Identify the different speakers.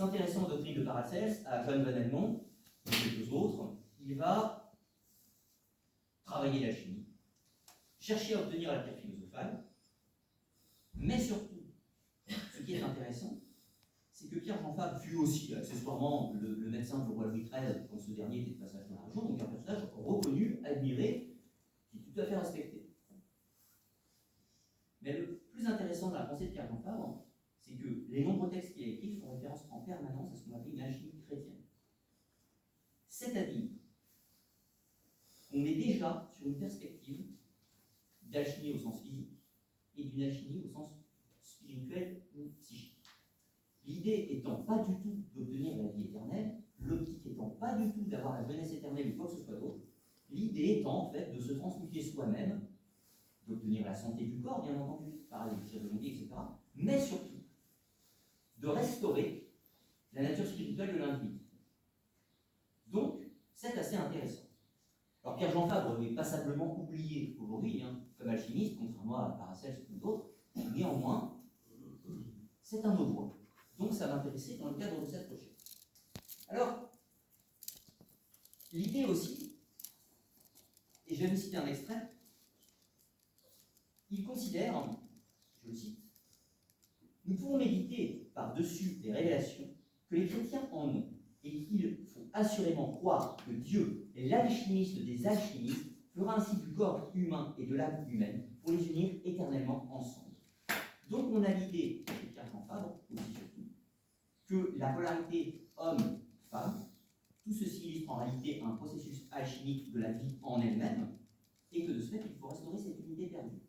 Speaker 1: S'intéressant aux doctrines de Paracelse, à John Van Helmont et quelques autres, il va travailler la chimie, chercher à obtenir la pierre philosophale, mais surtout, ce qui est intéressant, c'est que Pierre-Jean Fabre fut aussi, accessoirement, le médecin du roi Louis XIII, quand ce dernier était de passage dans la région, donc un personnage reconnu, admiré, qui est tout à fait respecté. Mais le plus intéressant de la pensée de Pierre-Jean Fabre, c'est que les nombreux textes qu'il a écrits font référence en permanence à ce qu'on appelle une alchimie chrétienne. C'est-à-dire qu'on est déjà sur une perspective d'alchimie au sens physique et d'une alchimie au sens spirituel ou psychique. L'idée étant pas du tout d'obtenir la vie éternelle, l'optique étant pas du tout d'avoir la jeunesse éternelle ou quoi que ce soit d'autre, l'idée étant en fait de se transmuter soi-même, d'obtenir la santé du corps, bien entendu, par les chirurgies, etc., mais surtout de restaurer la nature spirituelle de l'individu. Donc, c'est assez intéressant. Alors Pierre-Jean Fabre n'est pas simplement oublié aujourd'hui, comme alchimiste, contrairement à Paracelse ou d'autres, néanmoins, c'est un autre. Donc ça m'intéressait dans le cadre de cette recherche. Alors, l'idée aussi, et je vais vous citer un extrait, il considère, je le cite, nous pouvons méditer par-dessus les révélations que les chrétiens en ont, et qu'il faut assurément croire que Dieu est l'alchimiste des alchimistes, fera ainsi du corps humain et de l'âme humaine pour les unir éternellement ensemble. Donc on a l'idée, chez Pierre-Jean Fabre, aussi surtout, que la polarité homme-femme, tout ceci illustre en réalité un processus alchimique de la vie en elle-même, et que de ce fait, il faut restaurer cette unité perdue.